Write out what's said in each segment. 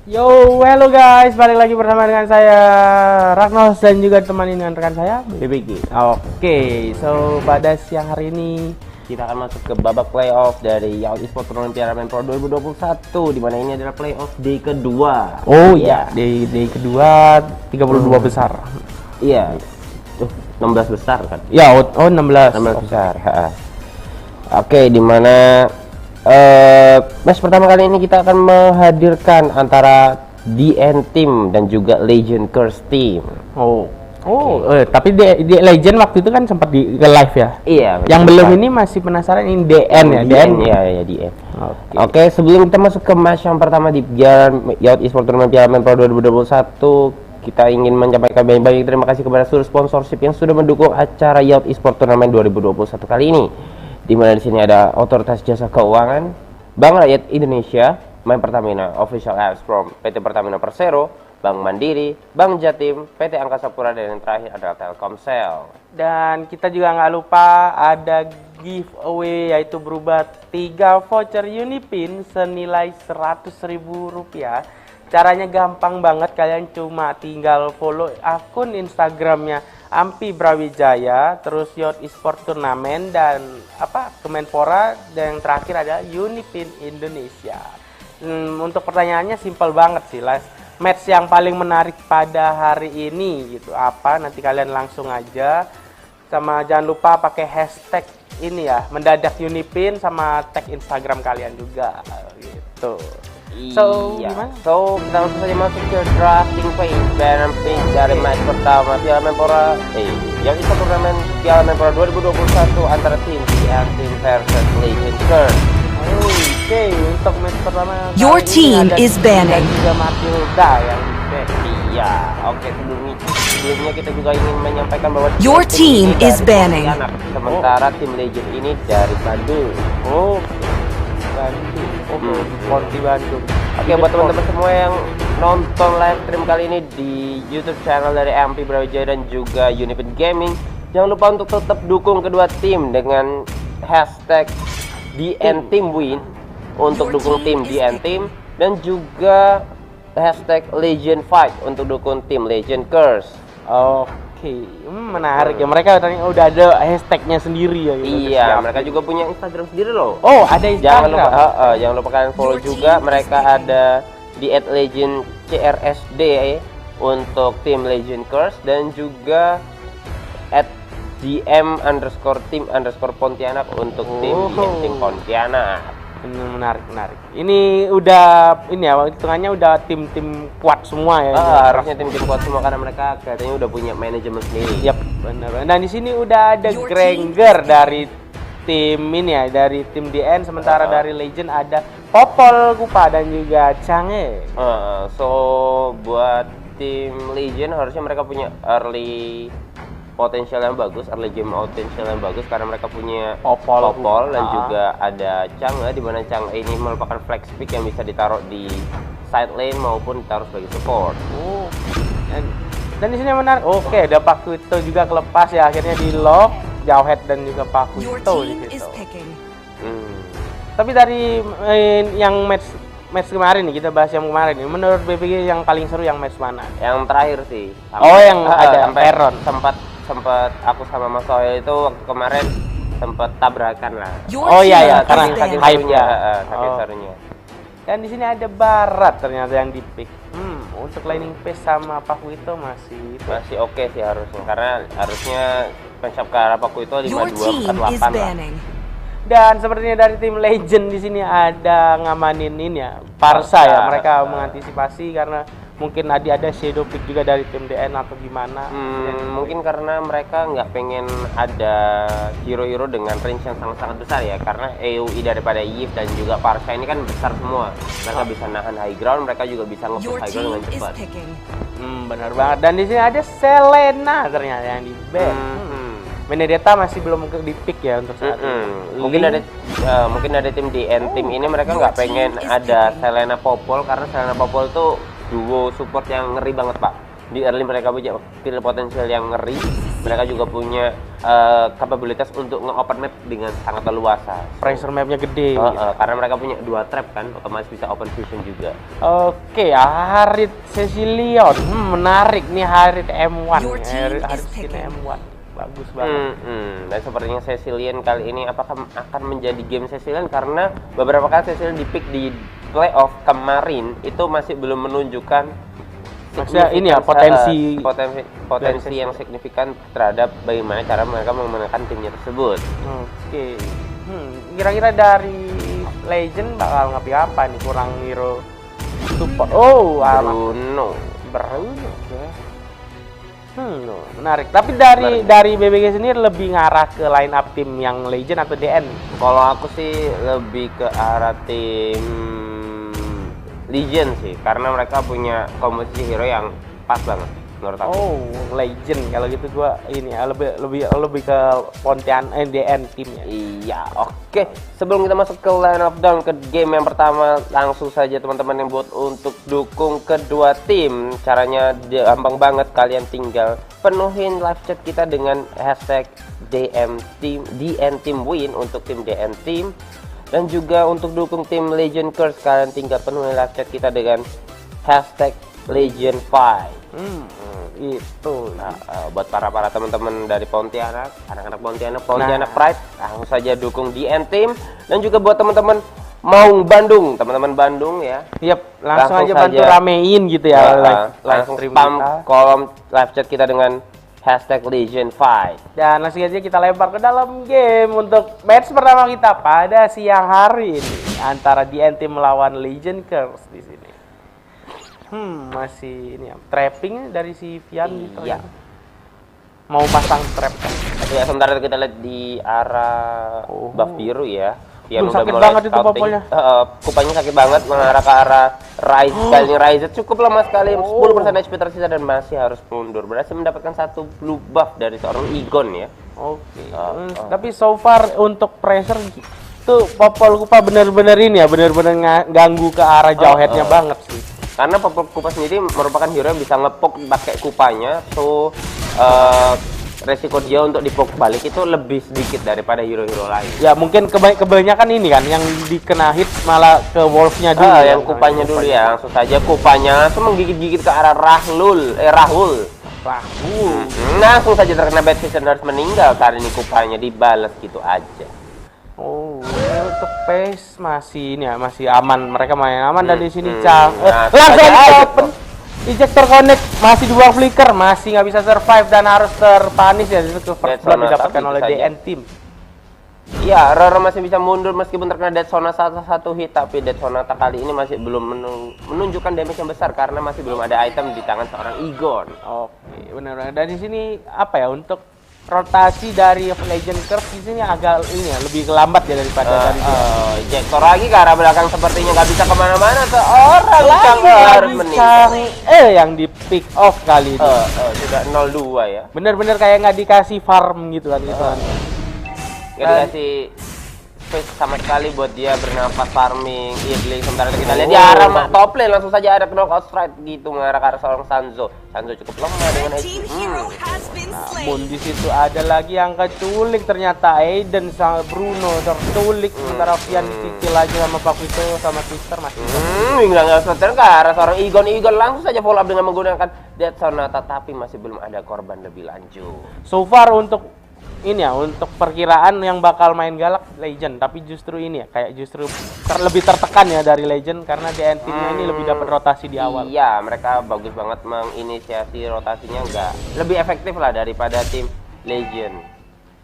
Yo, halo guys, balik lagi bersama dengan saya Ragnos dan juga temani dengan rekan saya BBG. Oke, so pada siang hari ini kita akan masuk ke babak playoff dari Yacht Esports Tournament Piala Men Pro 2021, di mana ini adalah playoff day kedua. Oh iya, day kedua 32 besar. Iya. 16 besar kan? Ya, 16 besar. Oke, di mana match pertama kali ini kita akan menghadirkan antara DN Team dan juga Legend Curse Team. Tapi di Legend waktu itu kan sempat di live ya. Iya. Yang belum ini masih penasaran ini DN ya, DN. Iya, DN. Oke, sebelum kita masuk ke match yang pertama di Yacht Esports Tournament Piala Men Pro 2021, kita ingin menyampaikan banyak terima kasih kepada seluruh sponsorship yang sudah mendukung acara Yacht Esports Tournament 2021 kali ini. Di mana di sini ada Otoritas Jasa Keuangan, Bank Rakyat Indonesia, My Pertamina Official Apps from PT Pertamina Persero, Bank Mandiri, Bank Jatim, PT Angkasa Pura, dan yang terakhir adalah Telkomsel. Dan kita juga nggak lupa ada giveaway, yaitu berupa 3 voucher Unipin senilai Rp100.000. Caranya gampang banget, kalian cuma tinggal follow akun Instagramnya Ampi Brawijaya, terus Yacht Esports Turnamen, dan Kemenpora, dan yang terakhir ada Unipin Indonesia. Untuk pertanyaannya simpel banget sih, match yang paling menarik pada hari ini gitu apa, nanti kalian langsung aja, sama jangan lupa pakai hashtag ini ya, mendadak Unipin, sama tag Instagram kalian juga gitu. So, gimana? So, kita langsung saja masuk ke drafting phase dan pick dari match pertama Piala Menpora Yacht Esports Tournament Piala Menpora 2021 antara tim DN Team versus Legend Curse. Oke, untuk match pertama Your team is banning. Juga Matilda yang di-ban. Iya, oke, sebelumnya kita juga ingin menyampaikan bahwa Your team is banning. Sementara tim Legend ini dari Bandung. Ponti Bandung. Oke, buat teman-teman semua yang nonton live stream kali ini di YouTube channel dari MP Brawijaya dan juga Unipin Gaming, jangan lupa untuk tetap dukung kedua tim dengan hashtag DN Team Win untuk dukung tim DN Team, dan juga hashtag Legend Fight untuk dukung tim Legend Curse. Oke, menarik ya, mereka udah ada hashtagnya sendiri ya gitu. Iya, mereka juga punya Instagram sendiri loh. Oh, ada Instagram. Jangan lupa kalian follow juga, mereka ada di @legendcrsd untuk tim Legend Curse, dan juga @dm_team_pontianak untuk tim Pontianak. Menarik. Ini udah hitungannya udah tim-tim kuat semua ya. Harusnya tim-tim kuat semua karena mereka katanya udah punya manajemen sendiri. Yap, benar. Dan di sini udah ada Granger dari tim ini ya, dari tim DN, sementara dari Legend ada Popol Kupa dan juga Change. So buat tim Legend harusnya mereka punya early potensial yang bagus, early game potensial yang bagus, karena mereka punya Popol dan juga ada Chang'e, di mana Chang'e ini merupakan flex pick yang bisa ditaruh di side lane maupun ditaruh sebagai support. Dan di sini menarik. Oke, ada Pakuito juga kelepas ya, akhirnya di lock Jauhead dan juga Pakuito di situ. Tapi dari yang match kemarin nih, kita bahas yang kemarin nih, menurut BPG yang paling seru yang match mana? Yang terakhir sih. Yang ada Peron. Sempat aku sama Mas Soel itu waktu kemarin sempat tabrakan lah. Karena saking hype-nya. Saking serunya. Dan di sini ada Barat ternyata yang di-pick. Untuk laning pace sama Pakuito masih oke sih harusnya, karena harusnya matchup ke arah Pakuito 5248 lah. Dan sepertinya dari tim Legend di sini ada ngamanin ini ya, Parsa ya, mereka mengantisipasi karena mungkin ada shadow pick juga dari tim DN atau gimana. Mungkin karena mereka nggak pengen ada hero-hero dengan range yang sangat-sangat besar ya, karena AoE daripada Yves dan juga Parsa ini kan besar semua. Mereka bisa nahan high ground, mereka juga bisa nge-push high ground dengan cepat. Benar banget. Dan di sini ada Selena ternyata yang di-ban. Benedetta masih belum di pick ya untuk saat ini. Mungkin ada tim DN Team ini mereka nggak pengen ada Selena Popol, karena Selena Popol tuh duo support yang ngeri banget, Pak. Di early mereka punya skill potensial yang ngeri. Mereka juga punya kapabilitas untuk nge-open map dengan sangat leluasa. Pressure mapnya gede. Karena mereka punya 2 trap kan, otomatis bisa open fusion juga. Oke, Harit Cecilion. Menarik nih Harit M1. Your team Harit is skin picking. M1. Bagus banget. Dan sepertinya Cecilian kali ini apakah akan menjadi game Cecilian, karena beberapa kali Cecilian di pick di playoff kemarin itu masih belum menunjukkan Maksudnya ini ya, potensi yang signifikan terhadap bagaimana cara mereka memenangkan timnya tersebut. Oke. Kira-kira dari Legend bakal ngapain apa nih? Kurang hero support. Oh, Bruno. Oke. Menarik. Tapi dari BBG sendiri lebih ngarah ke line up tim yang Legend atau DN? Kalau aku sih lebih ke arah tim Legion sih, karena mereka punya komposisi hero yang pas banget menurut aku. Oh, Legend. Kalau gitu gua ini ya, lebih ke Pontianak DN timnya. Iya, oke. Sebelum kita masuk ke line of down ke game yang pertama, langsung saja teman-teman yang buat untuk dukung kedua tim. Caranya gampang banget, kalian tinggal penuhin live chat kita dengan hashtag DN Team Win untuk tim DN Team. Dan juga untuk dukung tim Legend Curse, kalian tinggal penuhi live chat kita dengan hashtag Legend 5. Itu. Nah, buat para teman-teman dari Pontianak, anak-anak Pontianak Pride, langsung saja dukung DN Team. Dan juga buat teman-teman Maung Bandung, teman-teman Bandung ya. Yap, langsung aja bantu ramein gitu ya live langsung stream spam kita. kolom live chat kita dengan hashtag Legend 5. Dan langsung aja kita lempar ke dalam game untuk match pertama kita pada siang hari ini antara DN Team melawan Legend Curse di sini. Masih ini ya, trapping dari si Vian gitu. Iya. Mau pasang trap kan. Ya, sementara kita lihat di arah buff biru ya. Yang sakit banget itu popolnya. Kupanya sakit banget mengarah ke arah Rise. Kali ini Rise cukup lemah sekali, 10% HP tersisa dan masih harus mundur. Berhasil mendapatkan satu blue buff dari seorang Igon ya. Oke. Tapi so far untuk pressure tuh popol Kupa bener-bener ini ya, bener-bener ganggu ke arah jauh headnya banget sih. Karena popol Kupa sendiri merupakan hero yang bisa ngepok pakai kupanya, so resiko dia untuk dipok balik itu lebih sedikit daripada hero-hero lain. Ya mungkin kebanyakan ini kan yang dikena hit malah ke wolf-nya dulu. Yang kupanya dulu ya, langsung saja kupanya langsung menggigit-gigit ke arah Rahul. Langsung saja terkena bad vision, harus meninggal. Kali ini kupanya dibalas gitu aja. Oh, untuk pace masih ini ya, masih aman. Mereka main aman dari sini, langsung open. Ejector connect masih dua flicker, masih nggak bisa survive dan harus terpanis ya. Itu first blood didapatkan oleh DN Team. Iya, Roro masih bisa mundur meskipun terkena Dead Sonata satu hit, tapi Dead Sonata kali ini masih belum menunjukkan damage yang besar karena masih belum ada item di tangan seorang Igon. Oke, benar. Dan di sini apa ya, untuk rotasi dari Legend Curse di sini agak ini ya, lebih lambat ya daripada dari Ejector lagi ke arah belakang, sepertinya nggak bisa kemana-mana. Seorang harus meninggal. Yang di pick off kali ini. Sudah 0-2 ya. Bener-bener kayak nggak dikasih farm gitu kan itu kan. Nggak dikasih space sama sekali buat dia bernafas farming, idling. Sementara kita lihat di arah top lane langsung saja ada knockout strike gitu mengarah ke arah seorang Sanzo. Sanzo cukup lemah dengan HP. Namun di situ ada lagi yang keculik, ternyata Aiden sama Bruno terculik. Sementara Vian dicicil lagi sama Pak Vito sama Twister masih. Nggak sementara ke arah seorang Igon langsung saja follow up dengan menggunakan Death Sonata, tapi masih belum ada korban lebih lanjut. So far untuk ini ya, untuk perkiraan yang bakal main galak Legend, tapi justru ini ya kayak justru lebih tertekan ya dari Legend karena DN Team-nya ini lebih dapat rotasi di awal. Iya, mereka bagus banget menginisiasi rotasinya, lebih efektif lah daripada tim Legend.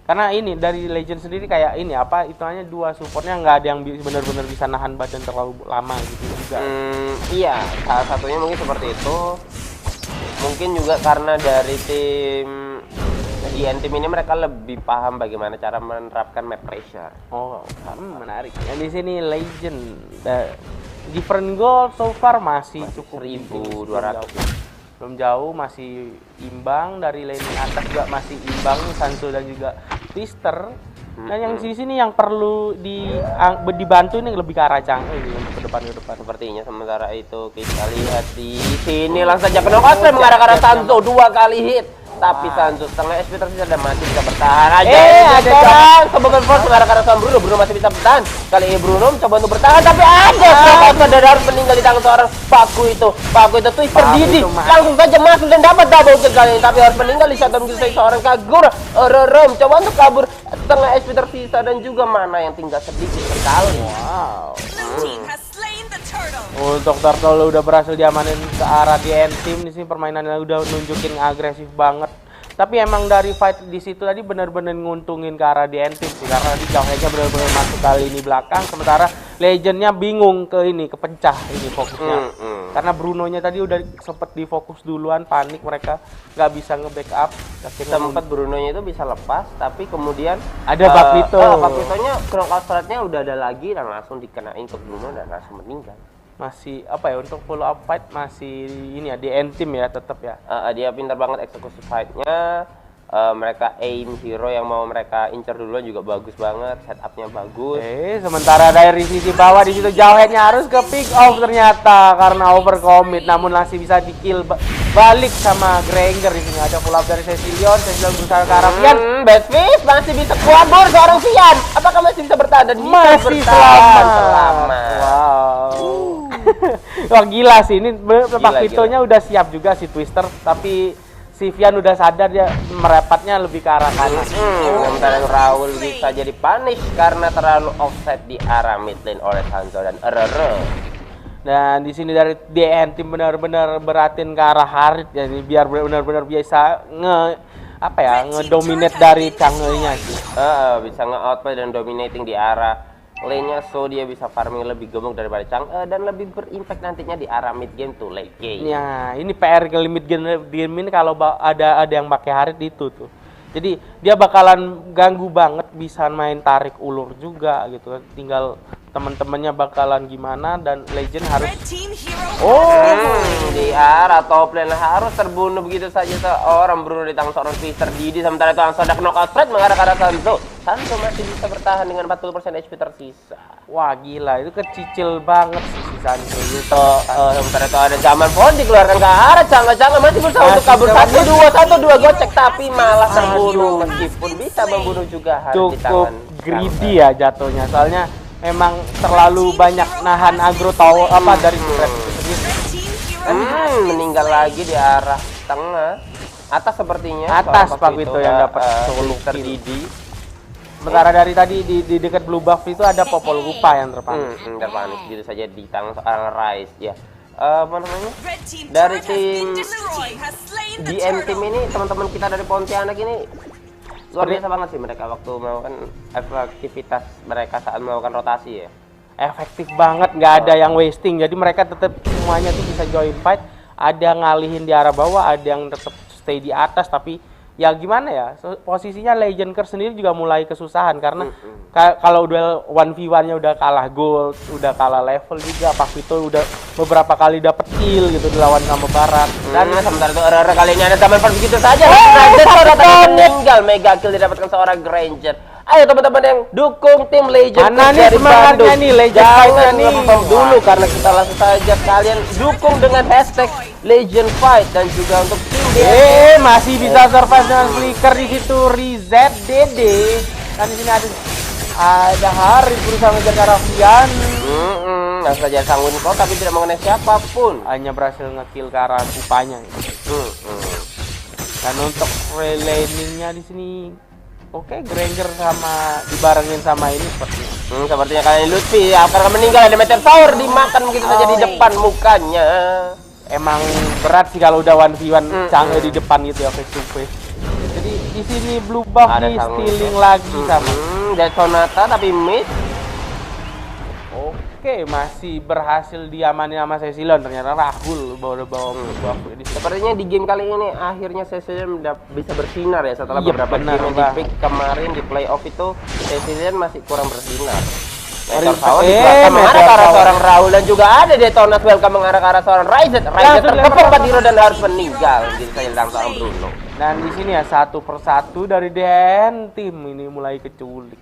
Karena ini dari Legend sendiri kayak ini apa hitungannya, dua supportnya nggak ada yang benar-benar bisa nahan badan terlalu lama gitu juga. Iya, salah satunya mungkin seperti itu. Mungkin juga karena dari tim DN Team ini mereka lebih paham bagaimana cara menerapkan map pressure. Menarik. Yang di sini Legend different goal so far masih cukup 1200. Belum jauh, masih imbang. Dari lane atas juga masih imbang, Sanso dan juga Twister. Dan yang di sini yang perlu dibantu ini lebih ke arah Chang'e untuk ke depan. Sepertinya sementara itu kita lihat di sini langsung saja knockout mengarah ke arah Sanzo, 2 kali hit. tapi Sancho setengah SP tersisa dan masih bisa bertahan aja. Ada orang coba force mengarah seorang Bruno masih bisa bertahan. Kali ini Bruno mencoba untuk bertahan tapi ada seorang harus meninggal di tangan seorang Paku itu twister Didi langsung saja masuk dan dapat double kill kali ini, tapi harus meninggal di shutdown gitu seorang Kagura. Coba untuk kabur setengah SP tersisa dan juga mana yang tinggal sedikit sekali. Wow. Team has slain the turtle. Untuk Turtle udah berhasil diamanin ke arah DN Team di sini, permainannya udah nunjukin agresif banget. Tapi emang dari fight di situ tadi benar-benar nguntungin ke arah DN Team sih, karena tadi jauhnya benar-benar masuk kali ini belakang, sementara Legendnya bingung kepecah ini fokusnya. Karena Brunonya tadi udah sempet difokus duluan, panik mereka nggak bisa nge-backup. Sempat Brunonya itu bisa lepas, tapi kemudian ada Bakito. Bakitonya knockout stratnya udah ada lagi dan langsung dikenain ke Bruno dan langsung meninggal. Masih apa ya, untuk follow up fight masih ini ya DN Team ya, tetap ya. Dia pintar banget eksekusi fight-nya. Mereka aim hero yang mau mereka incer duluan juga bagus banget, setupnya bagus. Sementara dari sisi bawah di situ Jauheadnya harus ke pick off ternyata karena overcommit, namun masih bisa di kill balik sama Granger. Di sini ada pull up dari Cecilion berusaha ke arah Vian. Badfish masih bisa kabur seorang Vian. Apakah masih bisa bertahan dan masih selamat. Wow. Wah gila sih ini, Bakitonya udah siap juga si Twister, tapi si Vian udah sadar dia merepatnya lebih ke arah kanan. Sementara Raul bisa jadi punish karena terlalu offset di arah mid lane oleh Sancho dan Dan di sini dari DN Team benar-benar beratin ke arah Harit, jadi biar benar-benar bisa ngedominate dari jungle-nya sih. Bisa nge-outplay dan dominating di arah lane-nya, so dia bisa farming lebih gemuk daripada dan lebih berimpact nantinya di arah mid game to late game. Ya, ini PR ke limit game ini kalau ada yang pakai Harit itu tuh. Jadi dia bakalan ganggu banget, bisa main tarik ulur juga gitu kan. Tinggal teman-temannya bakalan gimana, dan Legend harus di arah top lane harus terbunuh begitu saja seorang Bruno di tangan seorang Twister Didi. Sementara itu langsung ada knockout straight mengarah ke arah Sancho. Sancho masih bisa bertahan dengan 40% HP tersisa. Wah gila, itu kecicil banget sih si Sancho gitu. Sementara itu ada zaman phone dikeluarkan ke arah Cangga masih berusaha untuk kabur 1-2 gocek, tapi malah terbunuh meskipun bisa membunuh juga harus di tangan. Cukup greedy ya jatuhnya, soalnya emang terlalu banyak nahan agro dari Trap itu sendiri. Meninggal lagi di arah tengah atas sepertinya. Atas Pak itu yang dapat solo Didi. Sementara dari tadi di dekat blue buff itu ada Popol Vuh yang terpanis. Terpanis gitu saja di tangan seorang Rise ya. Apa namanya? Dari tim DM Team ini, teman-teman kita dari Pontianak ini luar biasa banget sih mereka waktu melakukan aktivitas mereka saat melakukan rotasi ya. Efektif banget, nggak ada yang wasting. Jadi mereka tetap semuanya tuh bisa join fight. Ada ngalihin di arah bawah, ada yang tetap stay di atas. Tapi ya gimana ya, posisinya Legend Curse sendiri juga mulai kesusahan karena kalau duel 1v1-nya udah kalah gold, udah kalah level juga. Pakito udah beberapa kali dapet kill gitu dilawan sama Barat. Dan sementara itu kali ini ada zaman begitu saja. Meninggal, mega kill didapatkan seorang Granger. Ayo teman-teman yang dukung tim Legend. Mana nih semangatnya nih Legend? Jangan nge-pump dulu karena kita langsung saja kalian dukung dengan hashtag Legend Fight dan juga untuk tim masih bisa survive dengan flicker di situ. Reset Dede. Dan di sini ada Harit berusaha ngejar ke arah Vian. Langsung saja sangguin kok, tapi tidak mengenai siapapun. Hanya berhasil ngekill ke arah Kupanya. Dan untuk relaningnya di sini, oke, Granger sama dibarengin sama ini sepertinya kalian Lutfi akan meninggal. Ada Meteor Tower dimakan begitu saja di depan mukanya. Emang berat sih kalau udah 1v1 canggih di depan gitu ya, face to face. Jadi di sini blue buff di stealing lagi sama Sonata tapi miss. Oke, masih berhasil diamanin sama Cecilion. Ternyata Rahul bawa blue buff. Sepertinya di game kali ini akhirnya Cecilion bisa bersinar ya setelah beberapa game di pick kemarin di playoff itu Cecilion masih kurang bersinar. Mengarah ke arah seorang Raul dan juga ada Detonas welcome mengarah ke arah seorang Ryze terkepung Badiro dan harus meninggal gitu saja dalam seorang Bruno. Dan di sini ya satu persatu dari DN Team ini mulai keculik.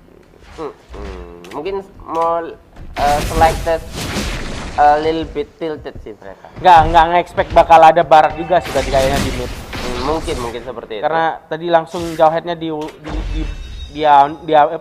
Mungkin mau selected little bit tilted sih mereka. Nggak nge-expect bakal ada Barat juga sih tadi kayaknya di mid. mungkin seperti itu. Karena tadi langsung jauh headnya dia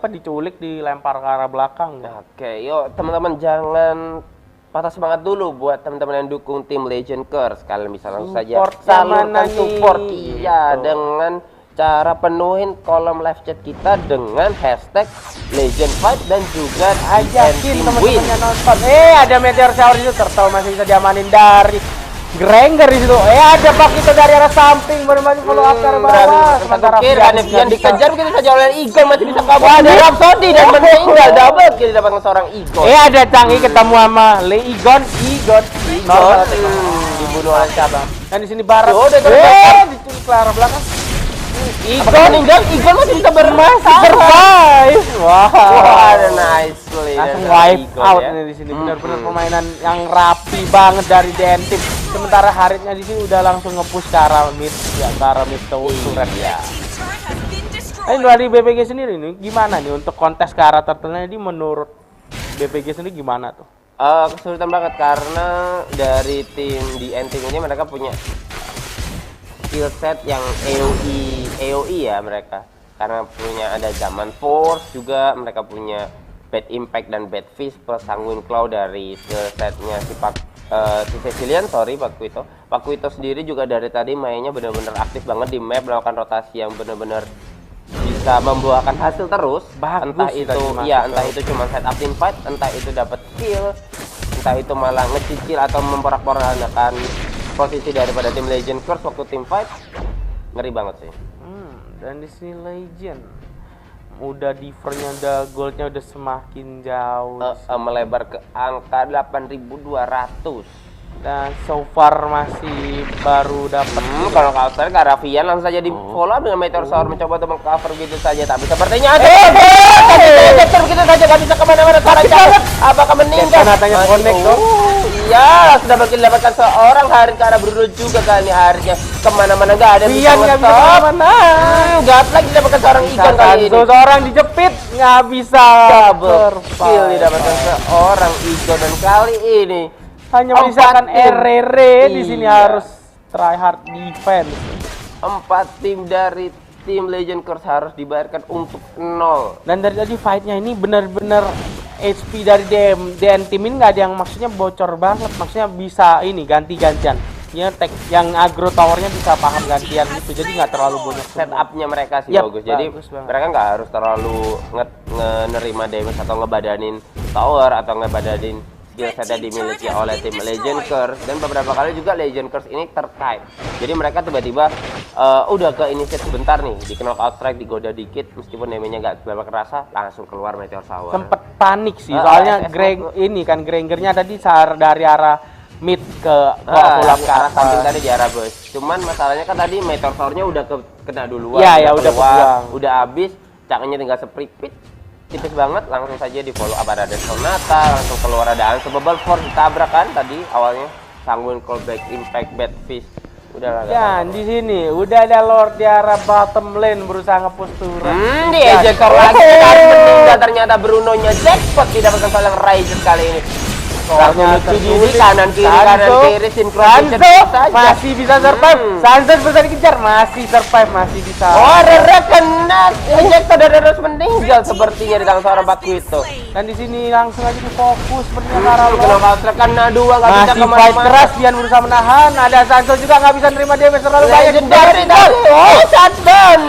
diculik, dilempar ke arah belakang. Oke, yuk teman-teman jangan patah semangat dulu buat teman-teman yang dukung tim Legend Curse. Kalian bisa langsung saja Support salurkan mana nih? support iya Gitu. dengan cara penuhin kolom live chat kita dengan hashtag Legend Fight dan juga Ajakin win. teman-temannya nonton. Ada meteor shower itu, Turtle masih bisa diamanin dari Granger di situ. Ada Pak itu dari arah samping bermain follow up ke arah bawah. Sementara Vian dikejar begitu saja oleh Eagle, masih bisa kabur. Ada Rhapsody dan meninggal, double kill didapatkan seorang Eagle. ada Canggih ketemu sama Egon. Dibunuh oleh siapa? Dan di sini Barat. Diculik ke arah belakang. Apakah meninggal? Eagle masih bisa Survive. Wah, ada nice play langsung dari wipe Eagle, out ya. nih di sini. Benar-benar permainan yang rapi banget dari DN Team. Sementara Haritnya di sini udah langsung nge-push ke arah mid, turret ya. Turret has been destroyed. Dari BPG sendiri nih gimana nih untuk kontes ke arah turtle-nya ini menurut BPG sendiri gimana tuh? Kesulitan banget karena dari tim di Team ini mereka punya skill set yang AOE ya mereka, karena punya ada Zaman Force juga, mereka punya Bad Impact dan Bad Fist plus Sanguine Claw dari skill setnya si Cecilian, Pak Kuito sendiri juga dari tadi mainnya benar-benar aktif banget di map, melakukan rotasi yang benar-benar bisa membuahkan hasil terus. Bagus Entah sih itu tadi ya, masuk entah ke- itu cuma setup team fight, entah itu dapat kill, entah itu malah ngecicil atau memporak-porandakan posisi daripada tim Legend Curse waktu tim fight. Ngeri banget sih. Dan di sini Legend udah differnya, udah goldnya udah semakin jauh. Melebar ke angka 8.200. Dan so far masih baru dapat. Kalau counter ke arah Vian langsung saja di follow up dengan Meteor Shower, mencoba untuk mengcover gitu saja, tapi sepertinya ada begitu saja nggak bisa kemana-mana. Sekarang apakah meninggal? Natanya connect tuh. Iya, sudah berhasil dapatkan seorang Harit ke arah Bruno juga kali ini. Haritnya kemana-mana nggak ada. Vian nggak bisa kemana. Nggak lagi didapatkan seorang ikan kali ini. Seorang dijepit nggak bisa. Double kill didapatkan seorang ikan, dan kali ini Hanya menyisakan RR di sini Iya. harus try hard defense. 4 tim dari tim Legend Curse harus dibayarkan untuk 0. Dan dari tadi fightnya ini benar-benar HP dari DN Team ini nggak ada yang maksudnya bocor banget, maksudnya bisa ini ganti-gantian. Ya yang agro towernya bisa paham gantian gitu, jadi nggak terlalu banyak Setupnya mereka sih Yap, bagus. Jadi bagus banget. mereka nggak harus terlalu nerima damage atau ngebadanin tower atau ngebadanin skill set yang dimiliki oleh tim Legend Curse. Dan beberapa kali juga Legend Curse ini terkait. Jadi mereka tiba-tiba udah ke initiate sebentar nih, di knockout strike digoda dikit, meskipun damage-nya nggak seberapa kerasa, langsung keluar Meteor Shower. sempet panik sih, soalnya SS ini kan Grangernya tadi dari arah mid ke Pulang ke ke arah samping atas. tadi di arah bus. Cuman masalahnya kan tadi Meteor Shower-nya udah kena duluan. Iya, ya udah keluar, kebuang. udah habis, cangnya tinggal spripit. Tipis banget, langsung saja di follow up ada Sonata, langsung keluar ada Unstoppable Force, ditabrak kan tadi awalnya. Sanguine Callback, Impact, Bad Fist. Udah lah. Ya, di sini udah ada Lord di arah bottom lane berusaha nge-push turret. Di ejector lagi, harus meninggal ternyata. Bruno-nya jackpot didapatkan oleh Ryzen kali ini. Ternyata di kanan kiri sinkronisasi masih bisa survive. Sanzo bisa dikejar, masih survive, masih bisa. Oh, Rere kena ejector dan harus meninggal sepertinya di tangan seorang Bakuito. Dan di sini langsung aja difokus sepertinya ke arah Lord. Kalau kena dua nggak bisa Masih fight kemana-mana. keras, Bian berusaha menahan. Ada Sancho juga nggak bisa nerima damage terlalu banyak. Legendary tadi. Oh, shutdown.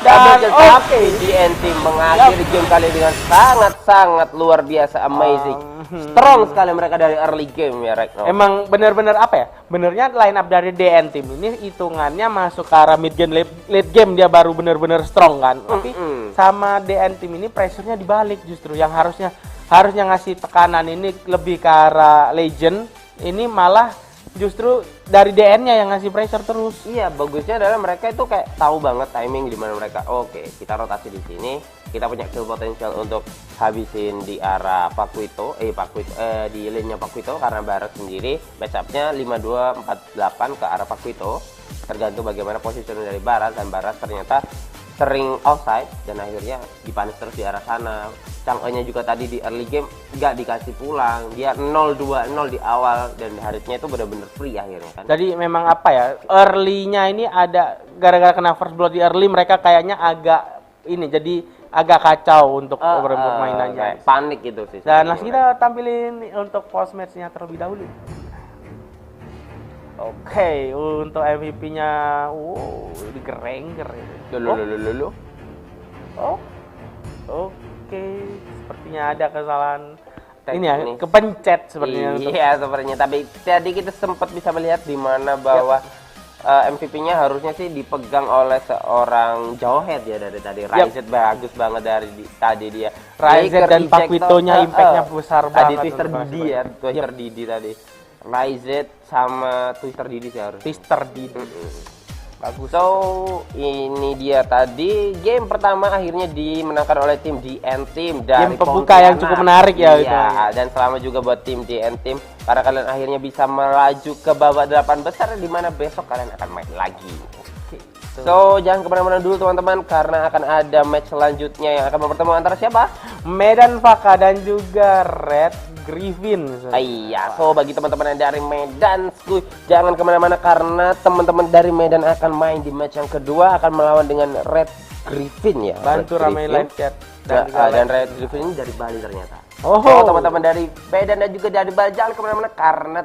Double kill, oke. tapi DN Team mengakhiri game kali dengan sangat-sangat luar biasa, amazing. Strong sekali mereka dari early game ya, Rekno. Emang bener-bener apa ya? Benernya line up dari DN Team ini hitungannya masuk ke arah mid game, late game dia baru bener-bener strong kan. Tapi sama DN Team ini pressure-nya dibalik justru, yang harusnya ngasih tekanan ini lebih ke arah Legend, ini malah justru dari DN-nya yang ngasih pressure terus. Iya, bagusnya adalah mereka itu kayak tahu banget timing di mana mereka. Oke, kita rotasi di sini. Kita punya kill potensial untuk habisin di arah Pakuito, di lane-nya Pakuito karena Barat sendiri match-up-nya 5-2-4-8 ke arah Pakuito. Tergantung bagaimana positioning dari Barat, dan Barat ternyata sering offside dan akhirnya dipanis terus di arah sana. Chang'e-nya juga tadi di early game nggak dikasih pulang, dia 0-2-0 di awal dan harusnya itu benar-benar free akhirnya kan. Jadi memang apa ya, early-nya ini ada gara-gara kena first blood di early mereka kayaknya agak ini jadi agak kacau untuk permainannya. Kayak panik gitu sih. Dan langsung kita tampilin untuk post match-nya terlebih dahulu. Oke, untuk MVP-nya digerengger itu. Loh. Oh. Oke, sepertinya ada kesalahan ini ya, Teknis. kepencet sepertinya. Iya, sepertinya. Tapi tadi kita sempat bisa melihat di mana bahwa MVP-nya harusnya sih dipegang oleh seorang Jawhead ya dari tadi. Ryzet bagus banget dari tadi dia. Ryzet dan Ejector, Paquito-nya impact-nya besar tadi banget. Twister untuk Didi ya, Twister Didi tadi. Ryzet sama Twister Didi sih harusnya. Twister Didi. Bagus. So, ini dia tadi game pertama akhirnya dimenangkan oleh tim DN Team dari Game pembuka yang Pontianak. cukup menarik ya itu. Iya, dan selamat juga buat tim DN Team karena kalian akhirnya bisa melaju ke babak 8 besar di mana besok kalian akan main lagi. So, jangan kemana-mana dulu teman-teman karena akan ada match selanjutnya yang akan bertemu antara siapa? Medan Vaka dan juga Red Griffin. Iya, so bagi teman-teman yang dari Medan, jangan kemana-mana karena teman-teman dari Medan akan main di match yang kedua akan melawan dengan Red Griffin ya. Bantu Red ramai Griffin. live chat Dan Red Griffin ini dari Bali ternyata. Oh. So, teman-teman dari Medan dan juga dari Bali jangan kemana-mana karena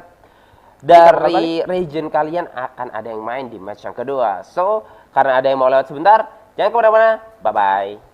dari region kalian akan ada yang main di match yang kedua. So, karena ada yang mau lewat sebentar, jangan kemana-mana. Bye-bye.